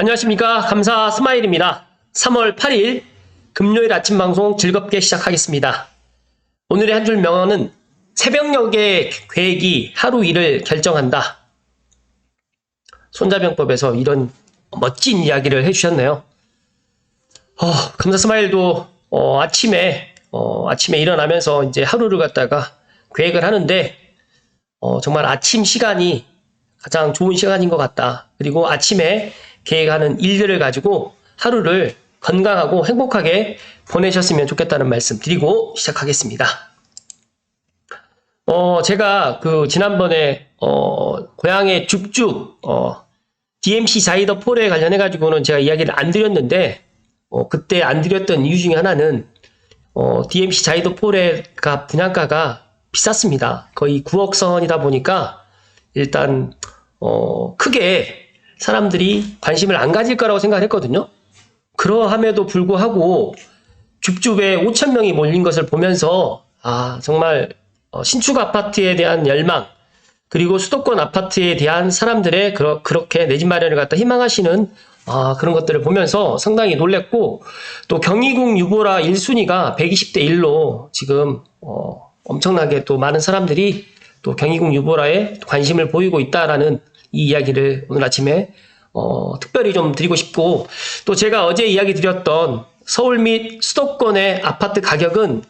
안녕하십니까. 감사 스마일입니다. 3월 8일 금요일 아침 방송 즐겁게 시작하겠습니다. 오늘의 한 줄 명언은 새벽녘의 계획이 하루 일을 결정한다. 손자병법에서 이런 멋진 이야기를 해주셨네요. 감사 스마일도 아침에 일어나면서 이제 하루를 갖다가 계획을 하는데 정말 아침 시간이 가장 좋은 시간인 것 같다. 그리고 아침에 계획하는 일들을 가지고 하루를 건강하고 행복하게 보내셨으면 좋겠다는 말씀 드리고 시작하겠습니다. 제가 지난번에 고향의 죽죽 DMC 자이더 폴에 관련해 가지고는 제가 이야기를 안 드렸는데 그때 안 드렸던 이유 중에 하나는 DMC 자이더 폴의 분양가가 비쌌습니다. 거의 9억 선이다 보니까 일단 크게 사람들이 관심을 안 가질 거라고 생각을 했거든요. 그러함에도 불구하고 줍줍에 5,000명이 몰린 것을 보면서 정말 신축 아파트에 대한 열망, 그리고 수도권 아파트에 대한 사람들의 그렇게 내 집 마련을 갖다 희망하시는 그런 것들을 보면서 상당히 놀랬고, 또 경희궁 유보라 1순위가 120대 1로 지금 엄청나게 또 많은 사람들이 또 경희궁 유보라에 관심을 보이고 있다라는 이 이야기를 오늘 아침에 특별히 좀 드리고 싶고, 또 제가 어제 이야기 드렸던 서울 및 수도권의 아파트 가격은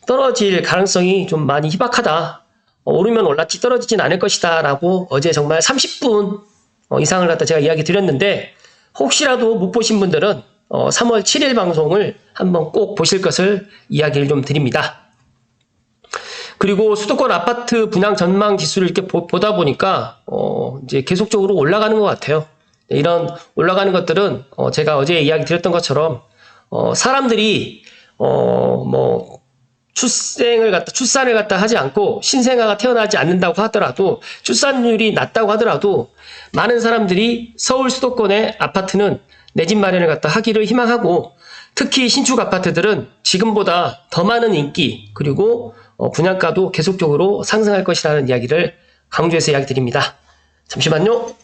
떨어질 가능성이 좀 많이 희박하다. 오르면 올랐지 떨어지진 않을 것이다 라고 어제 정말 30분 이상을 갖다 제가 이야기 드렸는데, 혹시라도 못 보신 분들은 3월 7일 방송을 한번 꼭 보실 것을 이야기를 좀 드립니다. 그리고 수도권 아파트 분양 전망 지수를 이렇게 보다 보니까 이제 계속적으로 올라가는 것 같아요. 이런 올라가는 것들은 제가 어제 이야기 드렸던 것처럼 사람들이 출산을 갖다 하지 않고 신생아가 태어나지 않는다고 하더라도, 출산율이 낮다고 하더라도 많은 사람들이 서울 수도권의 아파트는 내 집 마련을 갖다 하기를 희망하고, 특히 신축 아파트들은 지금보다 더 많은 인기, 그리고 분양가도 계속적으로 상승할 것이라는 이야기를 강조해서 이야기 드립니다. 잠시만요.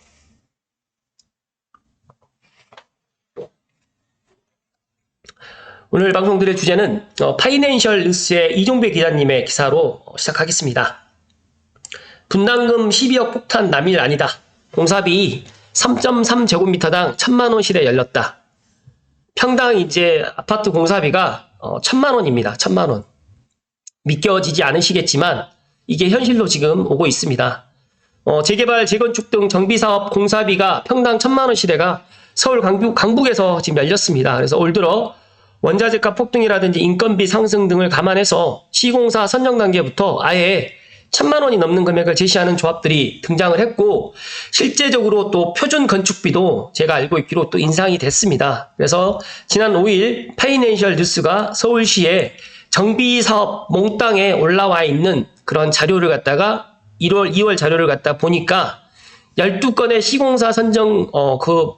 오늘 방송 드릴 주제는 파이낸셜 뉴스의 이종배 기자님의 기사로 시작하겠습니다. 분담금 12억 폭탄 남일 아니다. 공사비 3.3제곱미터당 1,000만원실에 열렸다. 평당 이제 아파트 공사비가 1,000만원입니다. 1,000만원. 믿겨지지 않으시겠지만 이게 현실로 지금 오고 있습니다. 재개발, 재건축 등 정비사업 공사비가 평당 1,000만원 시대가 서울 강북에서 지금 열렸습니다. 그래서 올 들어 원자재가 폭등이라든지 인건비 상승 등을 감안해서 시공사 선정 단계부터 아예 1,000만원이 넘는 금액을 제시하는 조합들이 등장을 했고, 실제적으로 또 표준 건축비도 제가 알고 있기로 또 인상이 됐습니다. 그래서 지난 5일 파이낸셜 뉴스가 서울시에 정비사업 몽땅에 올라와 있는 그런 자료를 갖다가 2월 자료를 갖다 보니까 12건의 시공사 선정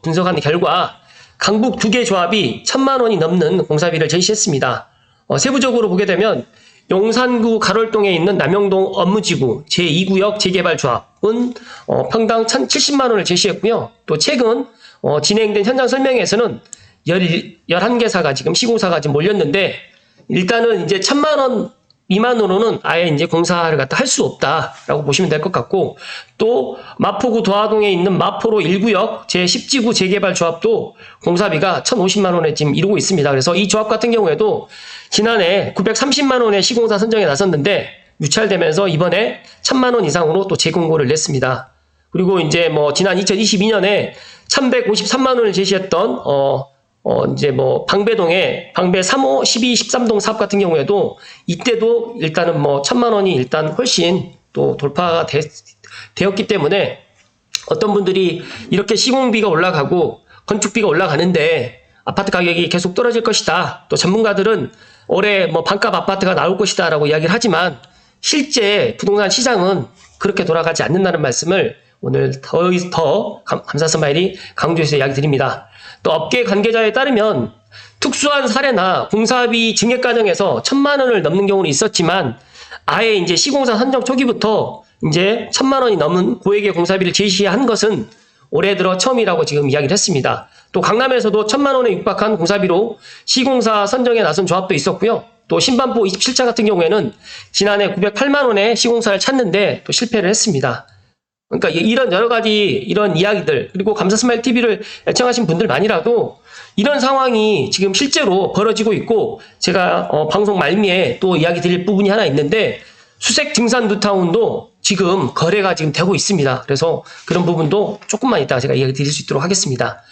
분석한 결과 강북 2개 조합이 1,000만원이 넘는 공사비를 제시했습니다. 세부적으로 보게 되면 용산구 가롤동에 있는 남영동 업무지구 제2구역 재개발 조합은 평당 1,070만원을 제시했고요. 또 최근 진행된 현장 설명회에서는 11개사가 지금 시공사가 지금 몰렸는데, 일단은 이제 1,000만원 미만으로는 아예 이제 공사를 갖다 할 수 없다라고 보시면 될 것 같고, 또 마포구 도화동에 있는 마포로 1구역 제10지구 재개발 조합도 공사비가 1,050만원에 지금 이루고 있습니다. 그래서 이 조합 같은 경우에도 지난해 930만원의 시공사 선정에 나섰는데 유찰되면서 이번에 1,000만원 이상으로 또 재공고를 냈습니다. 그리고 이제 지난 2022년에 1,153만원을 제시했던 이제 방배동에 방배 3호, 12, 13동 사업 같은 경우에도 이때도 일단은 1,000만원이 일단 훨씬 또 돌파가 되었기 때문에, 어떤 분들이 이렇게 시공비가 올라가고 건축비가 올라가는데 아파트 가격이 계속 떨어질 것이다, 또 전문가들은 올해 반값 아파트가 나올 것이다 라고 이야기를 하지만 실제 부동산 시장은 그렇게 돌아가지 않는다는 말씀을 오늘 더 감사 스마일이 강조해서 이야기 드립니다. 또 업계 관계자에 따르면 특수한 사례나 공사비 증액 과정에서 1,000만원을 넘는 경우는 있었지만, 아예 이제 시공사 선정 초기부터 이제 1,000만원이 넘은 고액의 공사비를 제시한 것은 올해 들어 처음이라고 지금 이야기를 했습니다. 또 강남에서도 1,000만 원에 육박한 공사비로 시공사 선정에 나선 조합도 있었고요. 또 신반포 27차 같은 경우에는 지난해 908만 원의 시공사를 찾는데 또 실패를 했습니다. 그러니까 이런 여러 가지 이런 이야기들, 그리고 감사스마일 TV를 애청하신 분들만이라도 이런 상황이 지금 실제로 벌어지고 있고, 제가 방송 말미에 또 이야기 드릴 부분이 하나 있는데, 수색 증산 뉴타운도 지금 거래가 지금 되고 있습니다. 그래서 그런 부분도 조금만 이따가 제가 이야기 드릴 수 있도록 하겠습니다.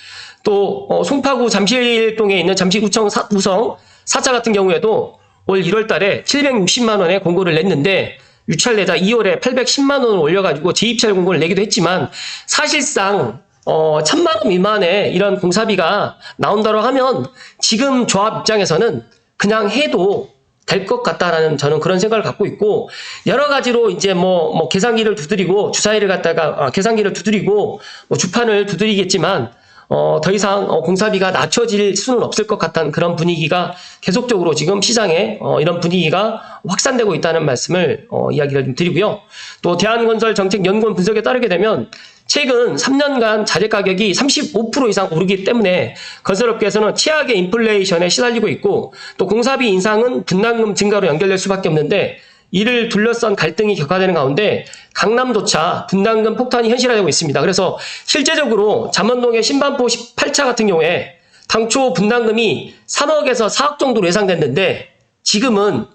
또 송파구 잠실동에 있는 잠실구청 우성 4차 같은 경우에도 올 1월 달에 760만 원의 공고를 냈는데, 유찰내자 2월에 810만 원을 올려가지고 재입찰 공고를 내기도 했지만, 사실상 1,000만 원 미만의 이런 공사비가 나온다고 하면 지금 조합 입장에서는 그냥 해도 될 것 같다라는 저는 그런 생각을 갖고 있고, 여러 가지로 이제 뭐 계산기를 두드리고 주사위를 갖다가 계산기를 두드리고 주판을 두드리겠지만 더 이상 공사비가 낮춰질 수는 없을 것 같다는 그런 분위기가 계속적으로 지금 시장에 이런 분위기가 확산되고 있다는 말씀을 이야기를 좀 드리고요. 또 대한건설정책연구원 분석에 따르게 되면 최근 3년간 자재 가격이 35% 이상 오르기 때문에 건설업계에서는 최악의 인플레이션에 시달리고 있고, 또 공사비 인상은 분담금 증가로 연결될 수밖에 없는데, 이를 둘러싼 갈등이 격화되는 가운데 강남도차 분담금 폭탄이 현실화되고 있습니다. 그래서 실제적으로 잠원동의 신반포 18차 같은 경우에 당초 분담금이 3억에서 4억 정도로 예상됐는데, 지금은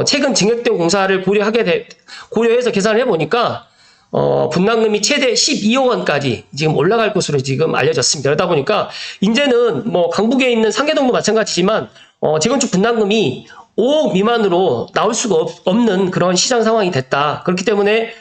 최근 증액된 공사를 고려해서 계산을 해보니까 분담금이 최대 12억 원까지 지금 올라갈 것으로 지금 알려졌습니다. 그러다 보니까 이제는 뭐 강북에 있는 상계동도 마찬가지지만 재건축 분담금이 5억 미만으로 나올 수가 없는 그런 시장 상황이 됐다. 그렇기 때문에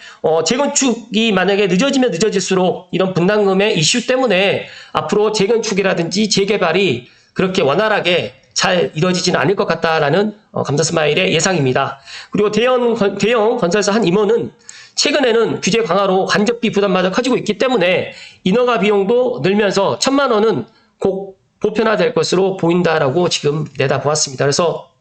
재건축이 만약에 늦어지면 늦어질수록 이런 분담금의 이슈 때문에 앞으로 재건축이라든지 재개발이 그렇게 원활하게 잘 이루어지지는 않을 것 같다라는 감사스마일의 예상입니다. 그리고 대형 건설사 한 임원은 최근에는 규제 강화로 간접비 부담마저 커지고 있기 때문에 인허가 비용도 늘면서 1,000만 원은 곧 보편화될 것으로 보인다라고 지금 내다보았습니다. 그래서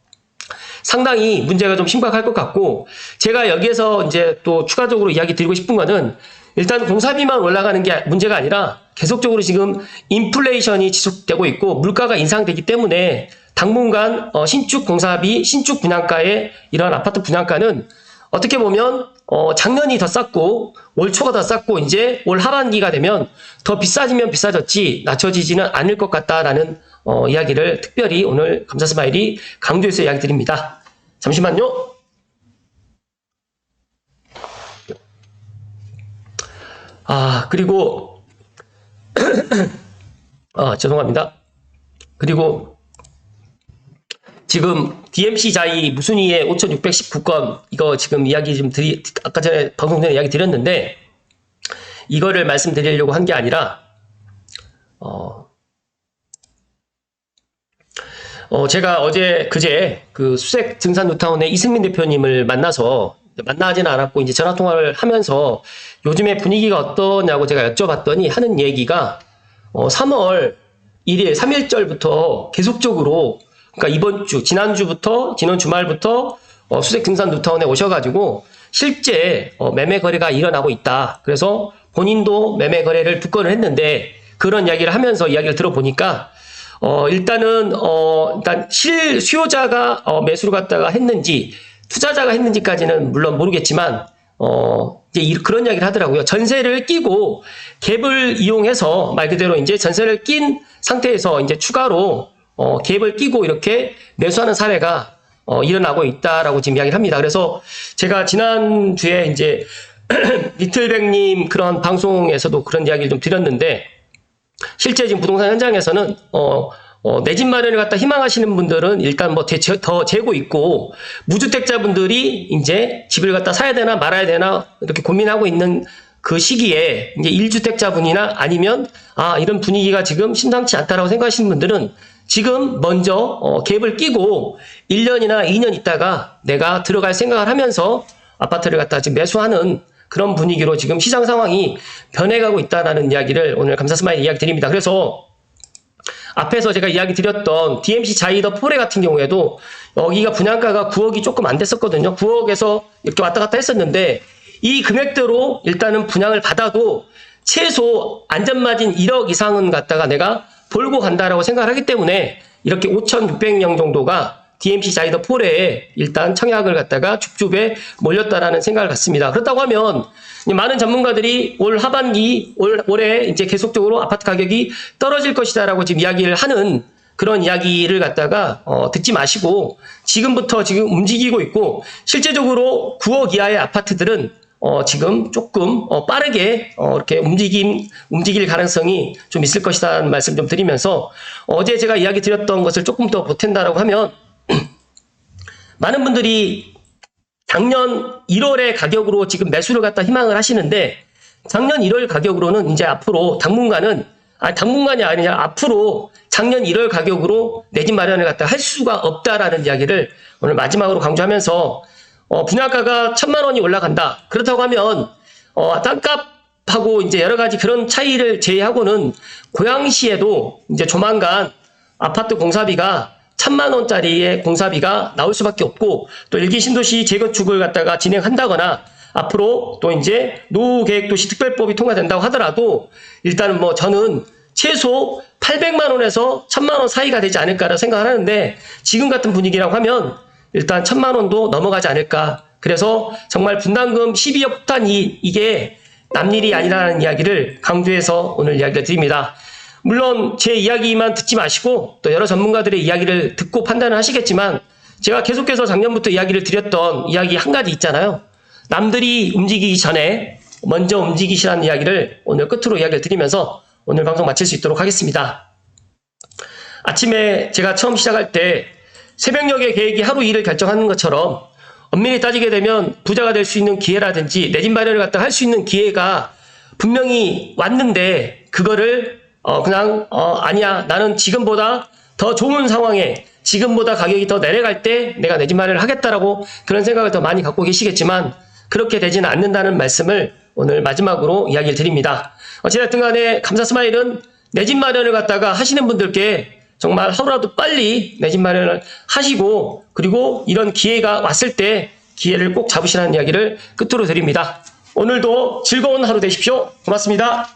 상당히 문제가 좀 심각할 것 같고, 제가 여기에서 이제 또 추가적으로 이야기 드리고 싶은 거는, 일단 공사비만 올라가는 게 문제가 아니라 계속적으로 지금 인플레이션이 지속되고 있고 물가가 인상되기 때문에 당분간 신축 공사비, 신축 분양가의 이런 아파트 분양가는 어떻게 보면 작년이 더 쌌고 올 초가 더 쌌고 이제 올 하반기가 되면 더 비싸지면 비싸졌지 낮춰지지는 않을 것 같다라는 이야기를 특별히 오늘 감사스마일이 강조해서 이야기 드립니다. 잠시만요. 그리고 죄송합니다. 그리고 지금 DMC 자이 무순위의 5,619건 이거 지금 이야기 좀 아까 전에 방송 전에 이야기 드렸는데, 이거를 말씀드리려고 한 게 아니라 제가 그제 그 수색 증산 뉴타운의 이승민 대표님을 만나지는 않았고 이제 전화 통화를 하면서 요즘에 분위기가 어떠냐고 제가 여쭤봤더니 하는 얘기가 3월 1일 3일절부터 계속적으로, 그러니까 지난 주말부터 수색 증산 뉴타운에 오셔가지고 실제 매매 거래가 일어나고 있다. 그래서 본인도 매매 거래를 2건을 했는데, 그런 이야기를 하면서 이야기를 들어보니까 일단 수요자가 매수를 갖다가 했는지 투자자가 했는지까지는 물론 모르겠지만 이제 그런 이야기를 하더라고요. 전세를 끼고 갭을 이용해서 말 그대로 이제 전세를 낀 상태에서 이제 추가로 갭을 끼고 이렇게 매수하는 사례가 일어나고 있다라고 지금 이야기를 합니다. 그래서 제가 지난주에 이제 리틀백님 그런 방송에서도 그런 이야기를 좀 드렸는데, 실제 지금 부동산 현장에서는 내 집 마련을 갖다 희망하시는 분들은 일단 뭐 더 재고 있고, 무주택자분들이 이제 집을 갖다 사야 되나 말아야 되나 이렇게 고민하고 있는 그 시기에 이제 1주택자분이나 아니면 이런 분위기가 지금 심상치 않다라고 생각하시는 분들은 지금 먼저 갭을 끼고 1년이나 2년 있다가 내가 들어갈 생각을 하면서 아파트를 갖다 지금 매수하는 그런 분위기로 지금 시장 상황이 변해가고 있다는 이야기를 오늘 감사스마일 이야기 드립니다. 그래서 앞에서 제가 이야기 드렸던 DMC 자이더 포레 같은 경우에도 여기가 분양가가 9억이 조금 안 됐었거든요. 9억에서 이렇게 왔다 갔다 했었는데, 이 금액대로 일단은 분양을 받아도 최소 안전마진 1억 이상은 갖다가 내가 벌고 간다라고 생각을 하기 때문에 이렇게 5,600명 정도가 DMC 자이더 폴에 일단 청약을 갖다가 줍줍에 몰렸다라는 생각을 갖습니다. 그렇다고 하면 많은 전문가들이 올 하반기, 올해 이제 계속적으로 아파트 가격이 떨어질 것이다라고 지금 이야기를 하는 그런 이야기를 갖다가 듣지 마시고 지금부터 지금 움직이고 있고 실제적으로 9억 이하의 아파트들은 지금 조금 빠르게 이렇게 움직일 가능성이 좀 있을 것이라는 말씀 좀 드리면서 어제 제가 이야기 드렸던 것을 조금 더 보탠다라고 하면 많은 분들이 작년 1월의 가격으로 지금 매수를 갖다 희망을 하시는데 작년 1월 가격으로는 이제 앞으로 당분간이 아니라 앞으로 작년 1월 가격으로 내 집 마련을 갖다 할 수가 없다라는 이야기를 오늘 마지막으로 강조하면서 분양가가 1,000만 원이 올라간다. 그렇다고 하면 땅값하고 이제 여러 가지 그런 차이를 제외하고는 고양시에도 이제 조만간 아파트 공사비가 1,000만 원짜리의 공사비가 나올 수밖에 없고 또 일기 신도시 재건축을 갖다가 진행한다거나 앞으로 또 이제 노후계획도시 특별법이 통과된다고 하더라도 일단은 뭐 저는 최소 800만 원에서 1,000만 원 사이가 되지 않을까라고 생각을 하는데 지금 같은 분위기라고 하면 일단 1,000만 원도 넘어가지 않을까. 그래서 정말 분담금 12억 폭탄이 이게 남일이 아니라는 이야기를 강조해서 오늘 이야기를 드립니다. 물론 제 이야기만 듣지 마시고 또 여러 전문가들의 이야기를 듣고 판단을 하시겠지만 제가 계속해서 작년부터 이야기를 드렸던 이야기 한 가지 있잖아요. 남들이 움직이기 전에 먼저 움직이시라는 이야기를 오늘 끝으로 이야기를 드리면서 오늘 방송 마칠 수 있도록 하겠습니다. 아침에 제가 처음 시작할 때 새벽녘의 계획이 하루 일을 결정하는 것처럼 엄밀히 따지게 되면 부자가 될 수 있는 기회라든지 내 집 마련을 갖다 할 수 있는 기회가 분명히 왔는데 그거를 아니야 나는 지금보다 더 좋은 상황에 지금보다 가격이 더 내려갈 때 내가 내 집 마련을 하겠다라고 그런 생각을 더 많이 갖고 계시겠지만 그렇게 되지는 않는다는 말씀을 오늘 마지막으로 이야기를 드립니다. 어찌됐든 간에 감사 스마일은 내 집 마련을 갖다가 하시는 분들께 정말 하루라도 빨리 내 집 마련을 하시고 그리고 이런 기회가 왔을 때 기회를 꼭 잡으시라는 이야기를 끝으로 드립니다. 오늘도 즐거운 하루 되십시오. 고맙습니다.